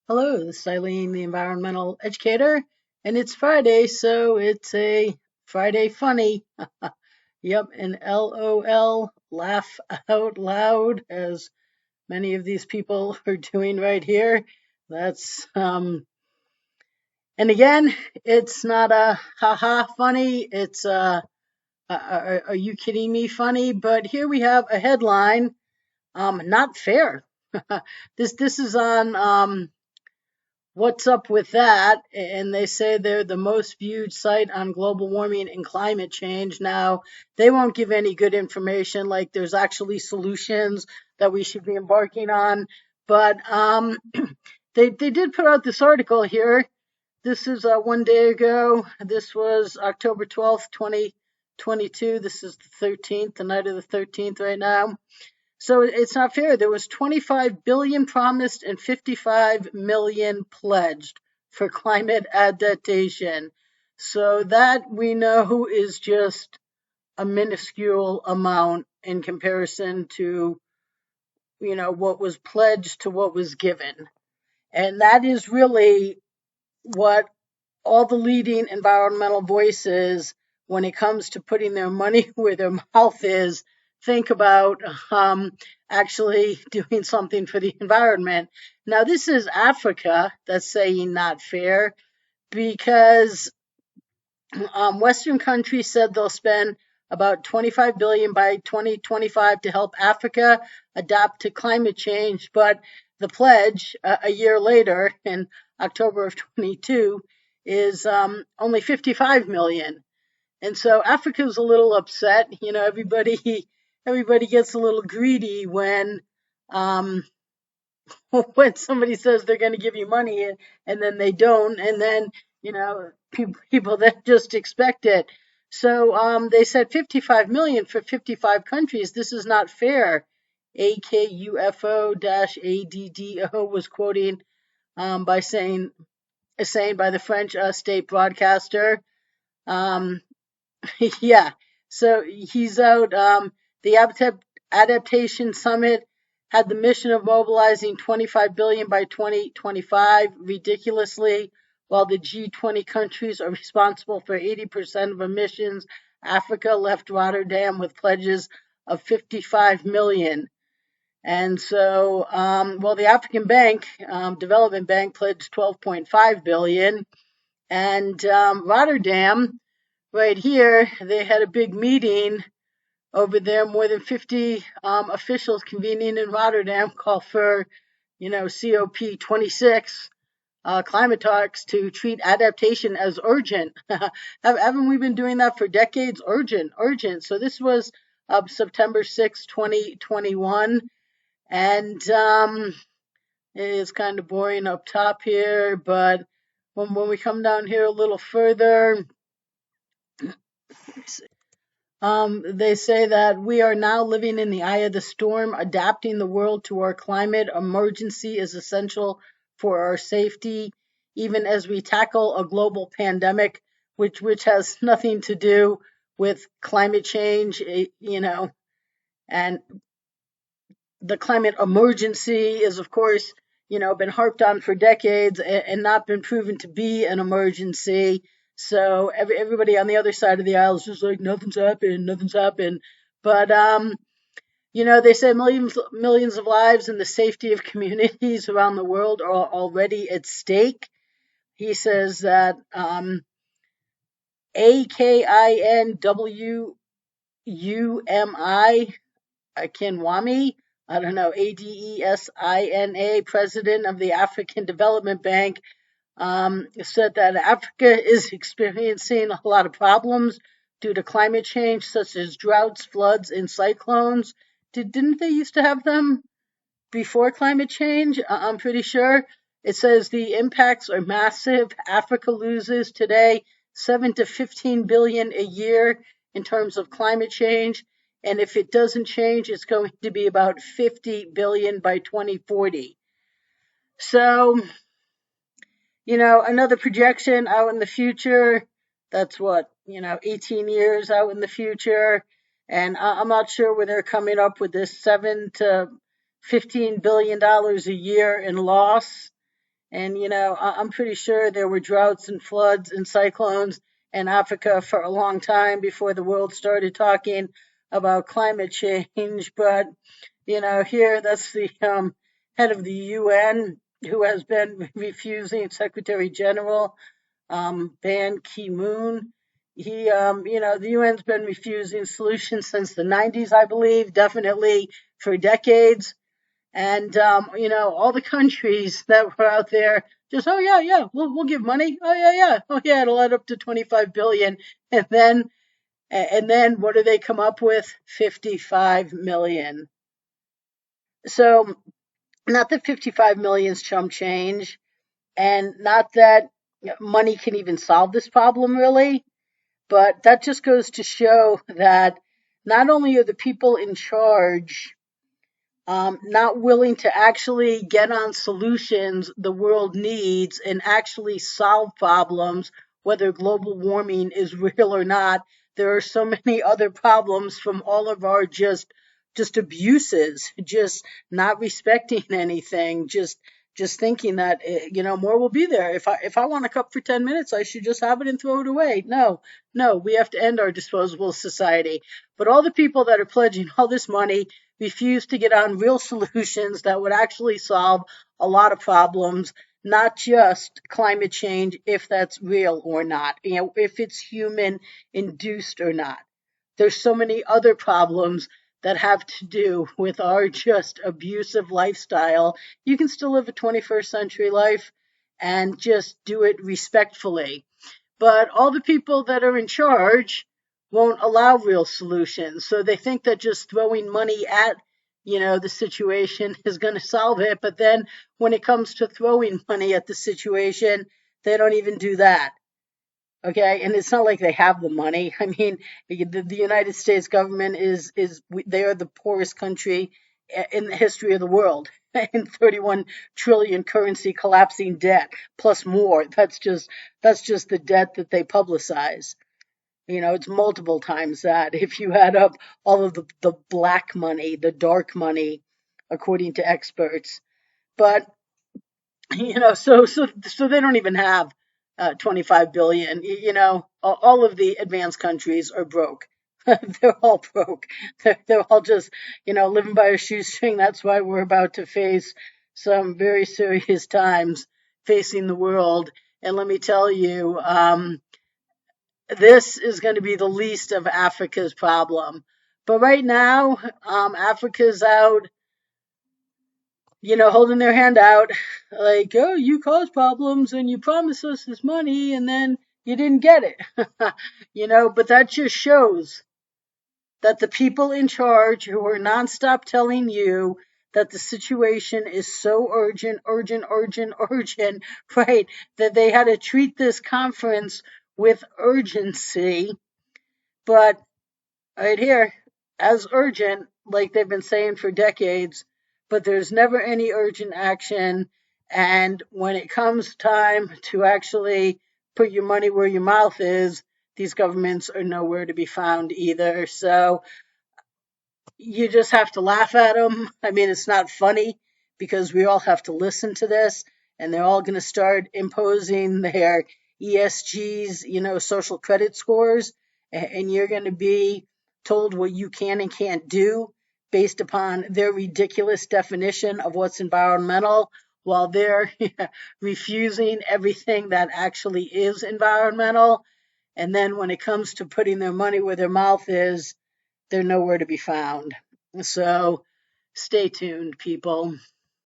Hello, this is Eileen, the environmental educator, and it's Friday, so it's a Friday funny. Yep, an LOL, laugh out loud, as many of these people are doing right here. That's, and again, it's not a haha funny, it's are you kidding me funny? But here we have a headline, not fair. This is on, what's up with that? And they say they're the most viewed site on global warming and climate change. Now, they won't give any good information, like there's actually solutions that we should be embarking on. But they did put out this article here. This is one day ago. This was October 12th, 2022. This is the 13th, the night of the 13th right now. So it's not fair. There was 25 billion promised and 55 million pledged for climate adaptation. So that we know is just a minuscule amount in comparison to, what was pledged to what was given. And that is really what all the leading environmental voices, when it comes to putting their money where their mouth is, think about actually doing something for the environment. Now, this is Africa that's saying not fair because Western countries said they'll spend about 25 billion by 2025 to help Africa adapt to climate change, but the pledge a year later in October of 22 is only 55 million. And so Africa's a little upset. Everybody gets a little greedy um, when somebody says they're going to give you money and then they don't, and then people that just expect it. So they said 55 million for 55 countries. This is not fair. AKUFO-ADDO was quoting by saying by the French state broadcaster. Um, yeah, so he's out. The Adaptation Summit had the mission of mobilizing 25 billion by 2025, ridiculously, while the G20 countries are responsible for 80% of emissions. Africa left Rotterdam with pledges of 55 million. And so, the African Bank, Development Bank, pledged 12.5 billion. And Rotterdam, right here, they had a big meeting over there. More than 50 officials convening in Rotterdam call for, COP26 climate talks to treat adaptation as urgent. Haven't we been doing that for decades? Urgent, urgent. So this was September 6th, 2021. And it is kind of boring up top here, but when we come down here a little further, they say that we are now living in the eye of the storm. Adapting the world to our climate emergency is essential for our safety, even as we tackle a global pandemic, which has nothing to do with climate change, and the climate emergency is, of course, been harped on for decades and not been proven to be an emergency. So everybody on the other side of the aisle is just like, nothing's happened, nothing's happened. But they say millions of lives and the safety of communities around the world are already at stake. He says that AKINWUMI, Kinwami, I don't know, ADESINA, president of the African Development Bank, said that Africa is experiencing a lot of problems due to climate change, such as droughts, floods, and cyclones. Didn't they used to have them before climate change? I'm pretty sure. It says the impacts are massive. Africa loses today 7 to 15 billion a year in terms of climate change. And if it doesn't change, it's going to be about 50 billion by 2040. So, another projection out in the future. That's what, 18 years out in the future. And I'm not sure where they're coming up with this $7 to $15 billion a year in loss. And, I'm pretty sure there were droughts and floods and cyclones in Africa for a long time before the world started talking about climate change. But, here that's the head of the UN who has been refusing, Secretary General Ban Ki-moon. The UN's been refusing solutions since the 90s, I believe, definitely for decades. And all the countries that were out there just, oh yeah, yeah, we'll give money. Oh yeah, yeah, oh yeah, it'll add up to 25 billion. And then what do they come up with? 55 million. So not that 55 million is chump change, and not that money can even solve this problem really, but that just goes to show that not only are the people in charge not willing to actually get on solutions the world needs and actually solve problems, whether global warming is real or not. There are so many other problems from all of our just abuses, just not respecting anything, just thinking that more will be there. If I want a cup for 10 minutes, I should just have it and throw it away. No, no, we have to end our disposable society. But all the people that are pledging all this money refuse to get on real solutions that would actually solve a lot of problems, not just climate change, if that's real or not, if it's human induced or not. There's so many other problems that have to do with our just abusive lifestyle. You can still live a 21st century life and just do it respectfully. But all the people that are in charge won't allow real solutions. So they think that just throwing money at, the situation is going to solve it. But then when it comes to throwing money at the situation, they don't even do that. Okay, and it's not like they have the money. I mean, the United States government is they are the poorest country in the history of the world, in 31 trillion currency collapsing debt plus more. That's just the debt that they publicize. It's multiple times that if you add up all of the black money, the dark money, according to experts. But so they don't even have 25 billion. All of the advanced countries are broke. They're all broke. They're all just living by a shoestring. That's why we're about to face some very serious times facing the world. And let me tell you, this is going to be the least of Africa's problem. But right now, Africa's out, holding their hand out, like, oh, you caused problems and you promised us this money and then you didn't get it. But that just shows that the people in charge who are nonstop telling you that the situation is so urgent, urgent, urgent, urgent, right, that they had to treat this conference with urgency, but right here, as urgent, like they've been saying for decades, but there's never any urgent action. And when it comes time to actually put your money where your mouth is, these governments are nowhere to be found either. So you just have to laugh at them. I mean, it's not funny because we all have to listen to this, and they're all going to start imposing their ESGs, social credit scores, and you're going to be told what you can and can't do based upon their ridiculous definition of what's environmental, while they're refusing everything that actually is environmental. And then when it comes to putting their money where their mouth is, they're nowhere to be found. So stay tuned, people.